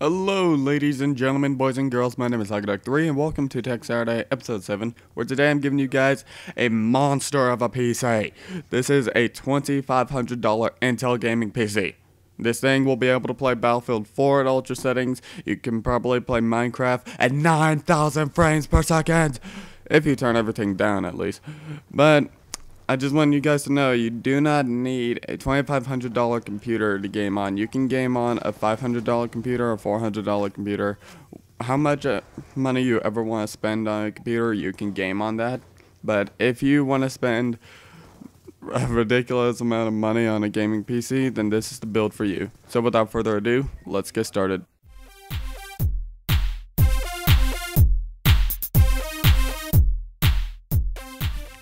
Hello, ladies and gentlemen, boys and girls. My name is Hagaduck3, and welcome to Tech Saturday, episode 7, where today I'm giving you guys a monster of a PC. This is a $2,500 Intel gaming PC. This thing will be able to play Battlefield 4 at ultra settings. You can probably play Minecraft at 9,000 frames per second, if you turn everything down at least. But I just want you guys to know you do not need a $2,500 computer to game on. You can game on a $500 computer or $400 computer. How much money you ever want to spend on a computer, you can game on that. But if you want to spend a ridiculous amount of money on a gaming PC, then this is the build for you. So without further ado, let's get started.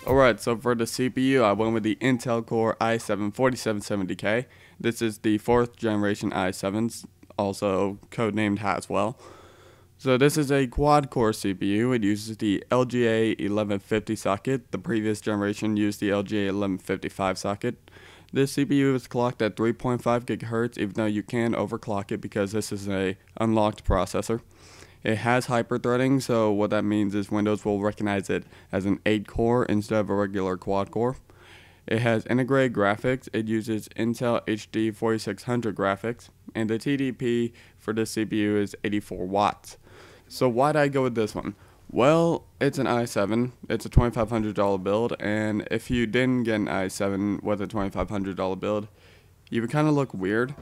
Alright, so for the CPU, I went with the Intel Core i7-4770K. This is the 4th generation i7, also codenamed Haswell. So this is a quad-core CPU. It uses the LGA 1150 socket. The previous generation used the LGA 1155 socket. This CPU is clocked at 3.5 GHz, even though you can overclock it because this is a unlocked processor. It has hyperthreading, so what that means is Windows will recognize it as an 8-core instead of a regular quad-core. It has integrated graphics. It uses Intel HD 4600 graphics, and the TDP for this CPU is 84 watts. So why'd I go with this one? Well, it's an i7, it's a $2,500 build, and if you didn't get an i7 with a $2,500 build, you would kind of look weird.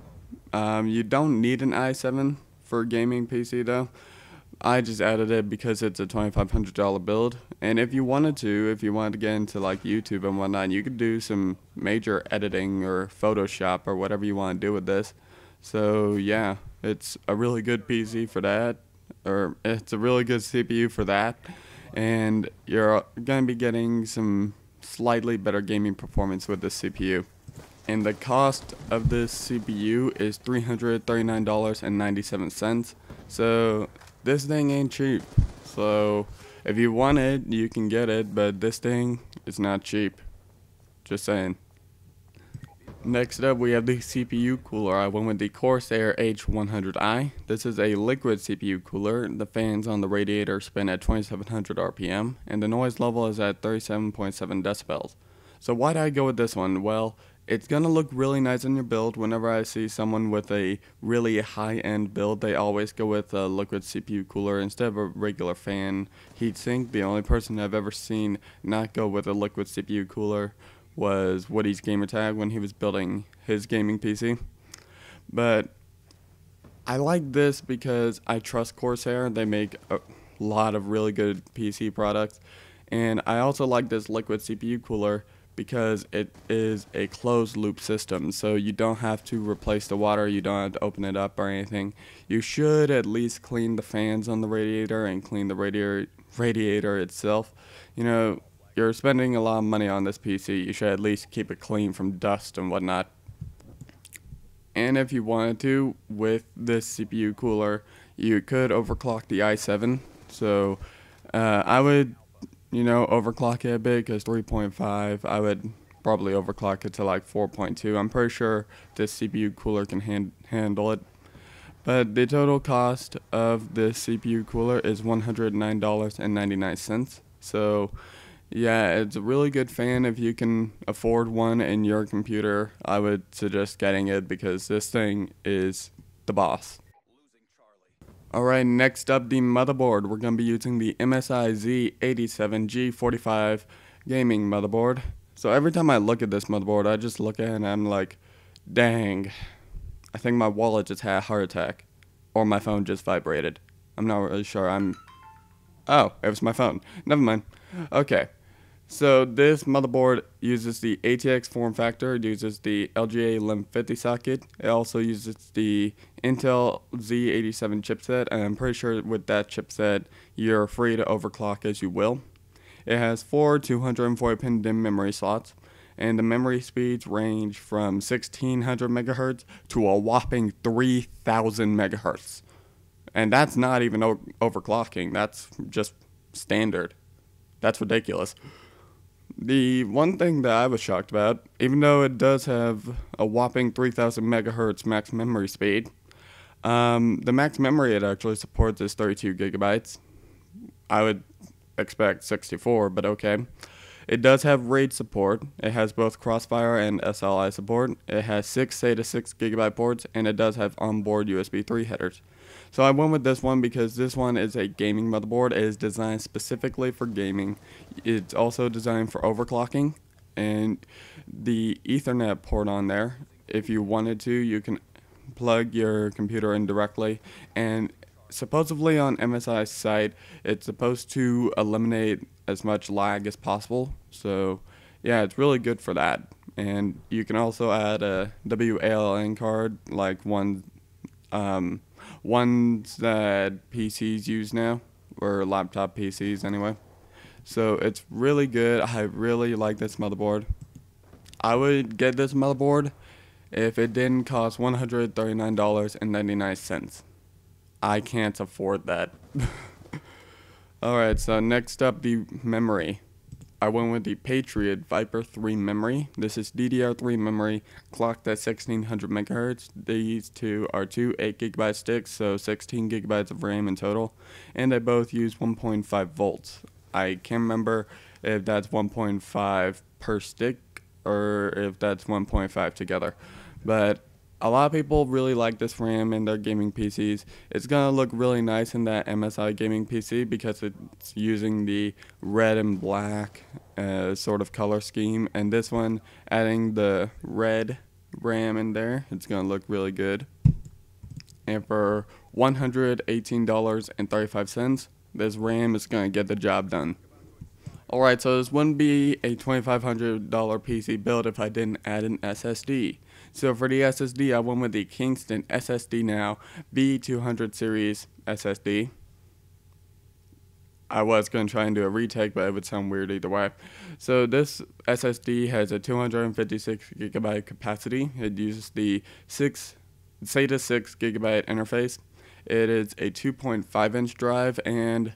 You don't need an i7 for a gaming PC though. I just added it because it's a $2,500 build, and if you wanted to get into like YouTube and whatnot, you could do some major editing or Photoshop or whatever you want to do with this. So yeah, it's a really good PC for that, or it's a really good CPU for that, and you're going to be getting some slightly better gaming performance with this CPU. And the cost of this CPU is $339.97, so this thing ain't cheap. So if you want it, you can get it, but this thing is not cheap. Just saying. Next up, we have the CPU cooler. I went with the Corsair H100i. This is a liquid CPU cooler. The fans on the radiator spin at 2700 RPM, and the noise level is at 37.7 decibels. So why did I go with this one? Well, it's going to look really nice in your build. Whenever I see someone with a really high-end build, they always go with a liquid CPU cooler instead of a regular fan heatsink. The only person I've ever seen not go with a liquid CPU cooler was Woody's Gamertag when he was building his gaming PC. But I like this because I trust Corsair. They make a lot of really good PC products. And I also like this liquid CPU cooler because it is a closed loop system, so you don't have to replace the water, you don't have to open it up or anything. You should at least clean the fans on the radiator and clean the radiator itself. You know, you're spending a lot of money on this PC, you should at least keep it clean from dust and whatnot. And if you wanted to, with this CPU cooler, you could overclock the i7, so I would overclock it a bit, because 3.5, I would probably overclock it to like 4.2. I'm pretty sure this CPU cooler can handle it. But the total cost of this CPU cooler is $109.99. So yeah, it's a really good fan. If you can afford one in your computer, I would suggest getting it because this thing is the boss. Alright, next up, the motherboard. We're going to be using the MSI Z87G45 gaming motherboard. So every time I look at this motherboard, I just look at it and I'm like, dang, I think my wallet just had a heart attack. Or my phone just vibrated. I'm not really sure. Oh, it was my phone. Never mind. Okay. So this motherboard uses the ATX form factor. It uses the LGA 1150 socket. It also uses the Intel Z87 chipset, and I'm pretty sure with that chipset you're free to overclock as you will. It has 4 240-pin DIMM memory slots, and the memory speeds range from 1600 megahertz to a whopping 3000 megahertz. And that's not even overclocking, that's just standard. That's ridiculous. The one thing that I was shocked about, even though it does have a whopping 3000 megahertz max memory speed, The max memory it actually supports is 32 gigabytes. I would expect 64, but okay. It does have RAID support. It has both Crossfire and SLI support. It has 6 SATA 6 gigabyte ports, and it does have onboard USB 3 headers. So I went with this one because this one is a gaming motherboard. It is designed specifically for gaming. It's also designed for overclocking, and the Ethernet port on there, if you wanted to, you can plug your computer in directly, and supposedly on MSI's site, it's supposed to eliminate as much lag as possible. So yeah, it's really good for that. And you can also add a WALN card, like ones that PCs use now, or laptop PCs anyway. So it's really good. I really like this motherboard. I would get this motherboard if it didn't cost $139.99. I can't afford that. Alright, so next up, the memory. I went with the Patriot Viper 3 memory. This is DDR3 memory, clocked at 1600 megahertz. These two are two 8GB sticks, so 16 gigabytes of RAM in total, and they both use 1.5 volts. I can't remember if that's 1.5 per stick or if that's 1.5 together, but a lot of people really like this RAM in their gaming PCs. It's going to look really nice in that MSI gaming PC because it's using the red and black sort of color scheme. And this one, adding the red RAM in there, it's going to look really good. And for $118.35, this RAM is going to get the job done. Alright, so this wouldn't be a $2,500 PC build if I didn't add an SSD. So for the SSD, I went with the Kingston Ssd now B200 series SSD. I was going to try and do a retake, but it would sound weird either way. So this SSD has a 256 gigabyte capacity. It uses the SATA 6 gigabyte interface. It is a 2.5 inch drive, and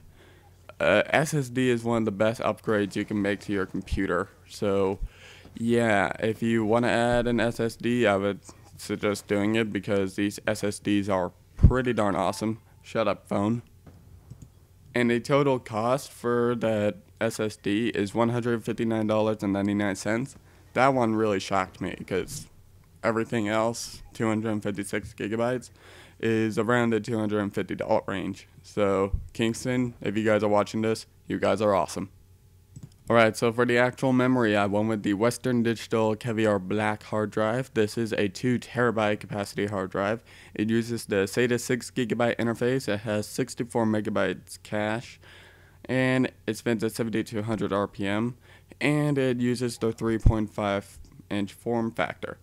SSD is one of the best upgrades you can make to your computer. So yeah, if you want to add an SSD, I would suggest doing it because these SSDs are pretty darn awesome. Shut up, phone. And the total cost for that SSD is $159.99. That one really shocked me because everything else, 256 gigabytes, is around the $250 range. So Kingston, if you guys are watching this, you guys are awesome. Alright, so for the actual memory, I went with the Western Digital Caviar Black hard drive. This is a 2 terabyte capacity hard drive. It uses the SATA 6 gigabyte interface. It has 64 megabytes cache, and it spins at 7200 RPM, and it uses the 3.5 inch form factor.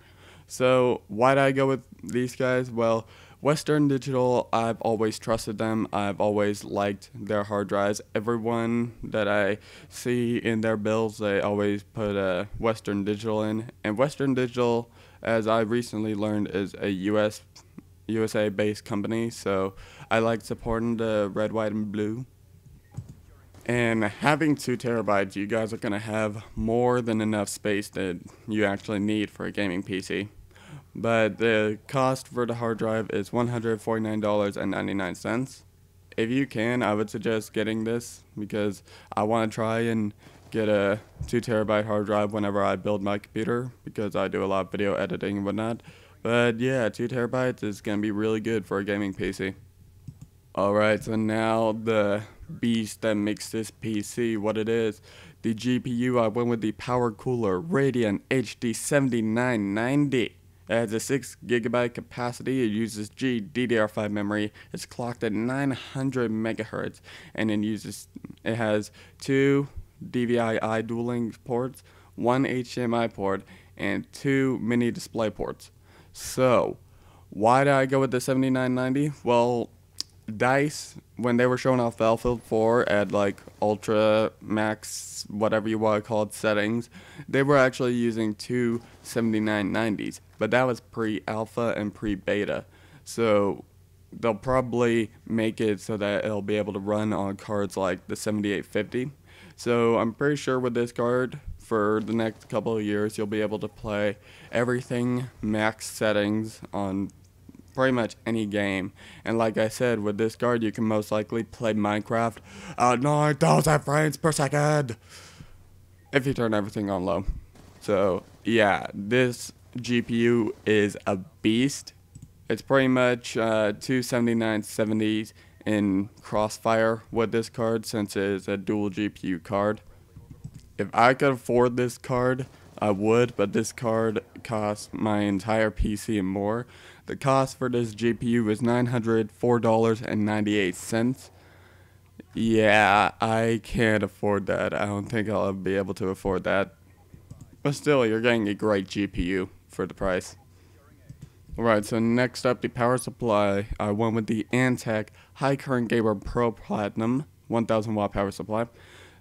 So why did I go with these guys? Well, Western Digital, I've always trusted them. I've always liked their hard drives. Everyone that I see in their builds, they always put Western Digital in. And Western Digital, as I recently learned, is a USA-based company. So I like supporting the red, white, and blue. And having 2 terabytes, you guys are going to have more than enough space that you actually need for a gaming PC. But the cost for the hard drive is $149.99. If you can, I would suggest getting this because I want to try and get a 2 terabyte hard drive whenever I build my computer because I do a lot of video editing and whatnot. But yeah, 2 terabytes is going to be really good for a gaming PC. Alright, so now the beast that makes this PC what it is. The GPU, I went with the Power Cooler Radeon HD 7990. It has a 6 gigabyte capacity. It uses GDDR5 memory. It's clocked at 900 megahertz, and it has 2 DVI dual-link ports, 1 HDMI port, and 2 mini display ports. So, why did I go with the 7990? Well, DICE, when they were showing off Battlefield 4 at like ultra max, whatever you want to call it, settings, they were actually using 2 7990s, but that was pre-alpha and pre-beta. So they'll probably make it so that it'll be able to run on cards like the 7850. So I'm pretty sure with this card, for the next couple of years, you'll be able to play everything max settings on pretty much any game. And like I said, with this card you can most likely play Minecraft at 9,000 frames per second if you turn everything on low. So yeah, this GPU is a beast. It's pretty much 27970s in Crossfire with this card, since it is a dual GPU card. If I could afford this card, I would, but this card costs my entire PC and more. The cost for this GPU is $904.98. Yeah, I can't afford that. I don't think I'll ever be able to afford that. But still, you're getting a great GPU for the price. Alright, so next up, the power supply. I went with the Antec High Current Gamer Pro Platinum 1000 watt power supply.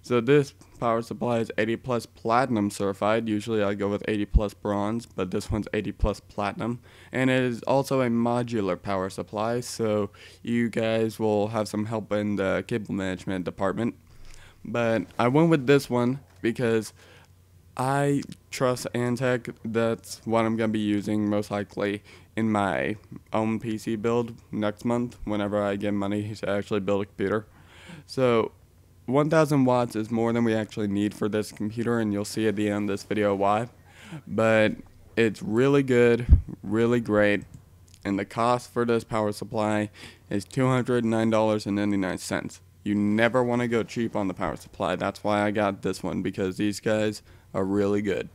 So this power supply is 80 plus platinum certified. Usually I go with 80 plus bronze, but this one's 80 plus platinum. And it is also a modular power supply, so you guys will have some help in the cable management department. But I went with this one because I trust Antec. That's what I'm going to be using most likely in my own PC build next month whenever I get money to actually build a computer. So 1000 watts is more than we actually need for this computer, and you'll see at the end of this video why. But it's really good, really great, and the cost for this power supply is $209.99. You never want to go cheap on the power supply. That's why I got this one, because these guys are really good.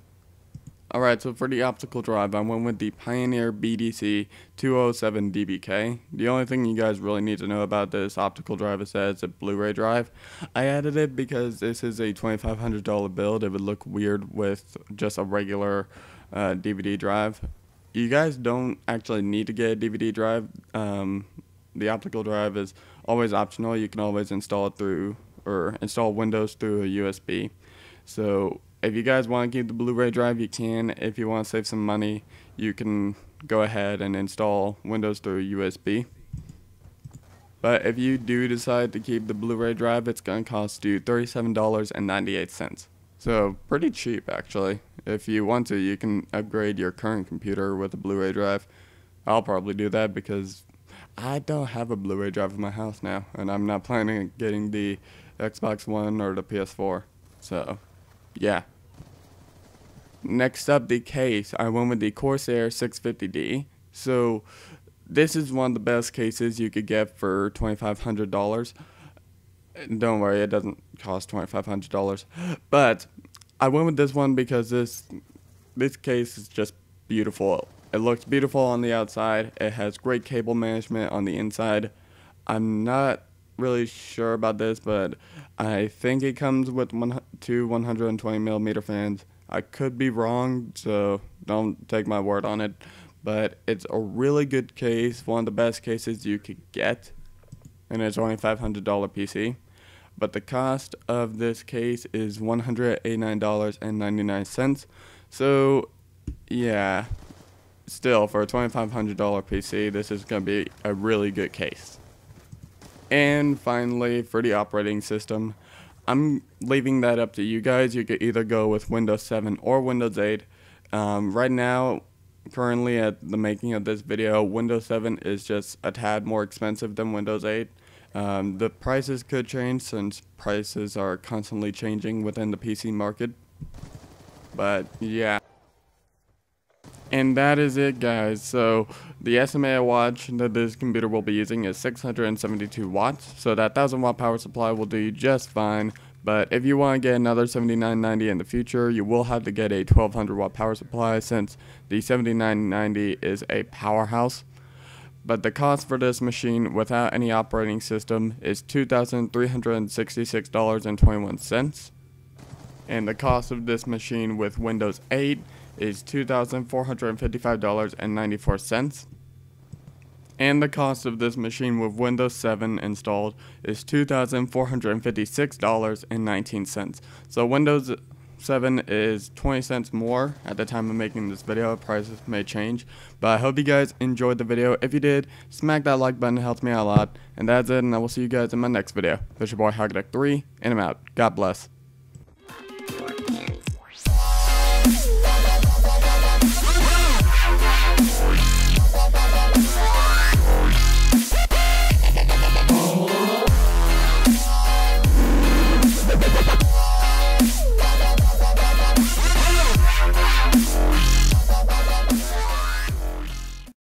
Alright, so for the optical drive, I went with the Pioneer BDC 207 DBK. The only thing you guys really need to know about this optical drive is that it's a Blu-ray drive. I added it because this is a $2,500 build. It would look weird with just a regular DVD drive. You guys don't actually need to get a DVD drive. The optical drive is always optional. You can always install it through, or install Windows through a USB. So if you guys want to keep the Blu-ray drive, you can. If you want to save some money, you can go ahead and install Windows through USB. But if you do decide to keep the Blu-ray drive, it's going to cost you $37.98. So pretty cheap, actually. If you want to, you can upgrade your current computer with a Blu-ray drive. I'll probably do that because I don't have a Blu-ray drive in my house now, and I'm not planning on getting the Xbox One or the PS4. So yeah. Next up, the case. I went with the Corsair 650D. So this is one of the best cases you could get for $2,500. Don't worry, it doesn't cost $2,500. But I went with this one because this case is just beautiful. It looks beautiful on the outside. It has great cable management on the inside. I'm not really sure about this, but I think it comes with two 120mm fans. I could be wrong, so don't take my word on it, but it's a really good case, one of the best cases you could get, and it's only $500 PC. But the cost of this case is $189.99. So yeah, still for a $2,500 PC, this is going to be a really good case. And finally, for the operating system, I'm leaving that up to you guys. You could either go with Windows 7 or Windows 8. Right now, currently at the making of this video, Windows 7 is just a tad more expensive than Windows 8. The prices could change since prices are constantly changing within the PC market. But yeah. And that is it, guys. So the estimated wattage that this computer will be using is 672 watts. So that 1000 watt power supply will do you just fine. But if you want to get another 7990 in the future, you will have to get a 1200 watt power supply, since the 7990 is a powerhouse. But the cost for this machine without any operating system is $2,366.21. And the cost of this machine with Windows 8 is $2,455.94. And the cost of this machine with Windows 7 installed is $2,456.19. So Windows 7 is 20 cents more at the time of making this video. Prices may change, but I hope you guys enjoyed the video. If you did, smack that like button. It helps me out a lot. And that's it, and I will see you guys in my next video. This is your boy Hogdeck3, and I'm out. God bless.